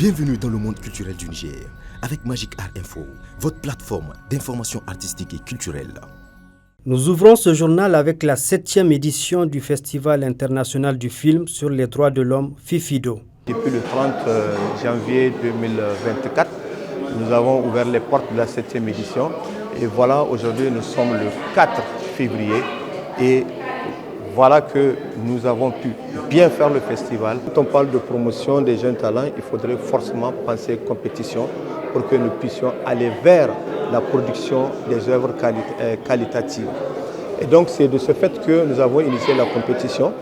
Bienvenue dans le monde culturel du Niger, avec Magic Art Info, votre plateforme d'information artistique et culturelle. Nous ouvrons ce journal avec la 7e édition du Festival international du film sur les droits de l'homme FIFIDO. Depuis le 30 janvier 2024, nous avons ouvert les portes de la 7e édition. Et voilà, aujourd'hui, nous sommes le 4 février. Et voilà que nous avons pu bien faire le festival. Quand on parle de promotion des jeunes talents, il faudrait forcément penser compétition pour que nous puissions aller vers la production des œuvres qualitatives. Et donc c'est de ce fait que nous avons initié la compétition.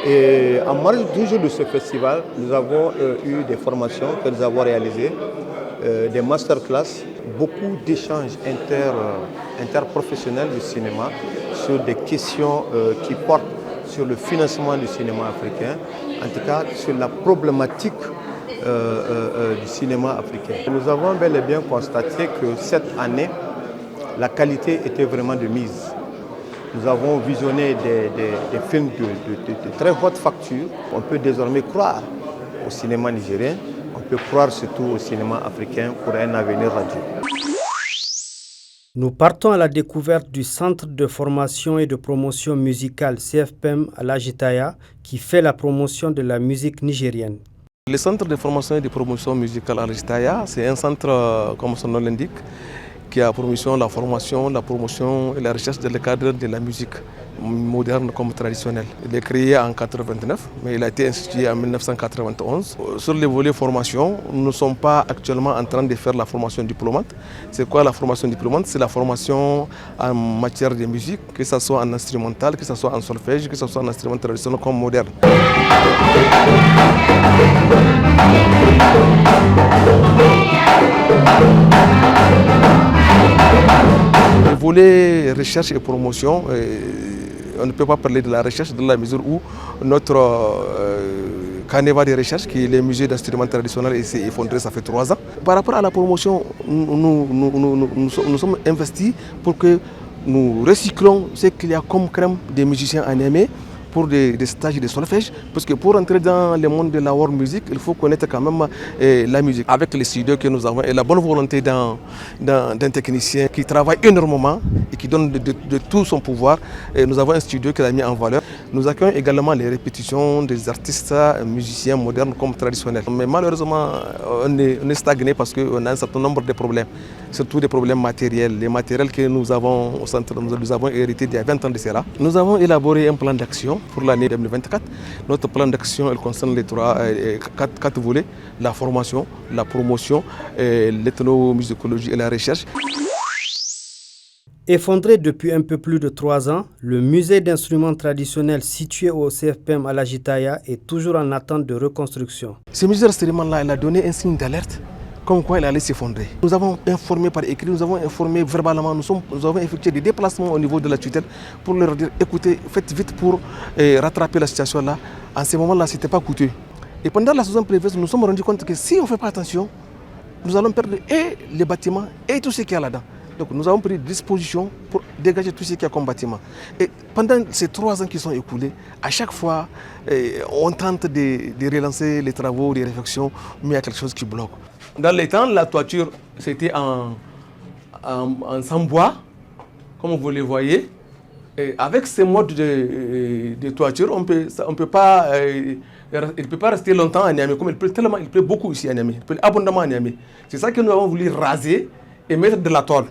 Et en marge toujours de ce festival, nous avons eu des formations que nous avons réalisées, des masterclass, beaucoup d'échanges interprofessionnels du cinéma sur des questions qui portent sur le financement du cinéma africain, en tout cas sur la problématique du cinéma africain. Nous avons bel et bien constaté que cette année, la qualité était vraiment de mise. Nous avons visionné des films de très haute facture. On peut désormais croire au cinéma nigérien, on peut croire surtout au cinéma africain pour un avenir radieux. Nous partons à la découverte du Centre de formation et de promotion musicale CFPM à l'Ajitaya qui fait la promotion de la musique nigérienne. Le Centre de formation et de promotion musicale à l'Ajitaya, c'est un centre, comme son nom l'indique, qui a promotion la formation, la promotion et la recherche dans le cadre de la musique moderne comme traditionnelle. Il est créé en 1989, mais il a été institué en 1991. Sur le volet formation, nous ne sommes pas actuellement en train de faire la formation diplômante. C'est quoi la formation diplômante? C'est la formation en matière de musique, que ce soit en instrumental, que ce soit en solfège, que ce soit en instrument traditionnel comme moderne. Le volet recherche et promotion, on ne peut pas parler de la recherche dans la mesure où notre canevas de recherche, qui est le musée d'instruments traditionnels, s'est effondré, ça fait 3 ans. Par rapport à la promotion, nous sommes investis pour que nous recyclons ce qu'il y a comme crème des musiciens en aimé pour des stages de solfège, parce que pour entrer dans le monde de la world music, il faut connaître quand même la musique. Avec les studios que nous avons et la bonne volonté d'un technicien qui travaille énormément et qui donne de tout son pouvoir, et nous avons un studio qui l'a mis en valeur. Nous accueillons également les répétitions des artistes musiciens modernes comme traditionnels. Mais malheureusement, on est stagné parce qu'on a un certain nombre de problèmes, surtout des problèmes matériels. Les matériels que nous avons au centre, nous avons hérité d'il y a 20 ans de cela. Nous avons élaboré un plan d'action pour l'année 2024. Notre plan d'action concerne les 4 volets: la formation, la promotion, l'ethnomusicologie et la recherche. Effondré depuis un peu plus de 3 ans, le musée d'instruments traditionnels situé au CFPM à l'Ajitaya est toujours en attente de reconstruction. Ce musée d'instruments-là, il a donné un signe d'alerte comme quoi il allait s'effondrer. Nous avons informé par écrit, nous avons informé verbalement, nous avons effectué des déplacements au niveau de la tutelle pour leur dire écoutez, faites vite pour rattraper la situation là. En ce moment-là, ce n'était pas coûteux. Et pendant la saison prévue, nous nous sommes rendus compte que si on ne fait pas attention, nous allons perdre et les bâtiments et tout ce qu'il y a là-dedans. Donc nous avons pris des dispositions pour dégager tout ce qu'il y a comme bâtiment. Et pendant ces 3 ans qui sont écoulés, à chaque fois, on tente de relancer les travaux, les réflexions, mais il y a quelque chose qui bloque. Dans les temps, la toiture, c'était en sans bois, comme vous le voyez. Et avec ces modes de toiture, on peut pas, il ne peut pas rester longtemps à Niamey, comme il pleut beaucoup ici à Niamey, il pleut abondamment à Niamey. C'est ça que nous avons voulu raser et mettre de la tôle.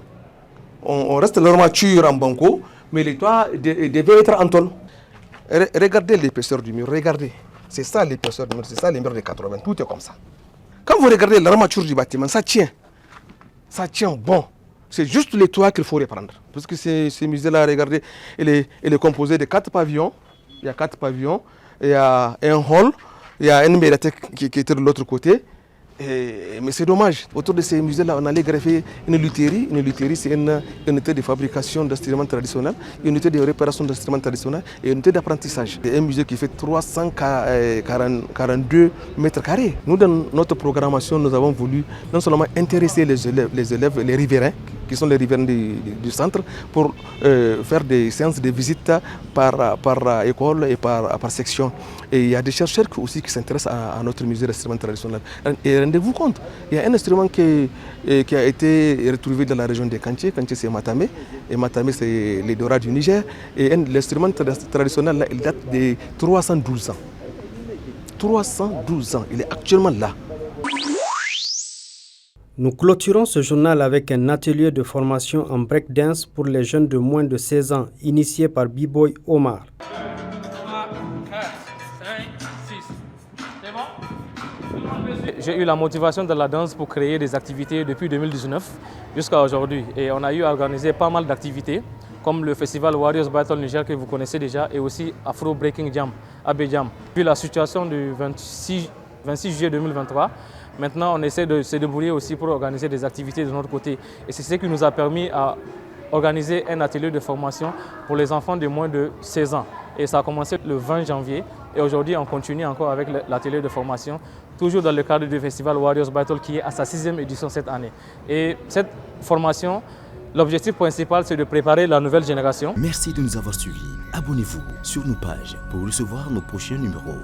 On reste l'armature en banco, mais les toits devaient être en tôle. Regardez l'épaisseur du mur, regardez. C'est ça l'épaisseur du mur, c'est ça les murs de 80, tout est comme ça. Quand vous regardez l'armature du bâtiment, ça tient bon. C'est juste les toits qu'il faut reprendre. Parce que ce musée-là, regardez, il est composé de 4 pavillons. Il y a 4 pavillons, il y a un hall, il y a une médiathèque qui était de l'autre côté. Mais c'est dommage. Autour de ces musées-là, on allait greffer une lutherie. Une lutherie, c'est une unité de fabrication d'instruments traditionnels, une unité de réparation d'instruments traditionnels et une unité d'apprentissage. C'est un musée qui fait 342 mètres carrés. Nous, dans notre programmation, nous avons voulu non seulement intéresser les élèves, les riverains qui sont les riverains du centre, pour faire des séances de visite par école et par section. Et il y a des chercheurs aussi qui s'intéressent à notre musée d'instruments traditionnels. Et rendez-vous compte, il y a un instrument qui a été retrouvé dans la région de Kanché. Kanché, c'est Matamé, et Matamé, c'est les Dora du Niger. Et l'instrument traditionnel, là, il date de 312 ans. 312 ans, il est actuellement là. Nous clôturons ce journal avec un atelier de formation en breakdance pour les jeunes de moins de 16 ans, initié par B-Boy Omar. J'ai eu la motivation de la danse pour créer des activités depuis 2019 jusqu'à aujourd'hui. Et on a eu à organiser pas mal d'activités, comme le festival Warriors Battle Niger que vous connaissez déjà, et aussi Afro Breaking Jam, AB-Jam. Puis la situation du 26 juillet 2023, maintenant on essaie de se débrouiller aussi pour organiser des activités de notre côté. Et c'est ce qui nous a permis à organiser un atelier de formation pour les enfants de moins de 16 ans. Et ça a commencé le 20 janvier. Et aujourd'hui, on continue encore avec l'atelier de formation, toujours dans le cadre du festival Warriors Battle qui est à sa 6e édition cette année. Et cette formation, l'objectif principal, c'est de préparer la nouvelle génération. Merci de nous avoir suivis. Abonnez-vous sur nos pages pour recevoir nos prochains numéros.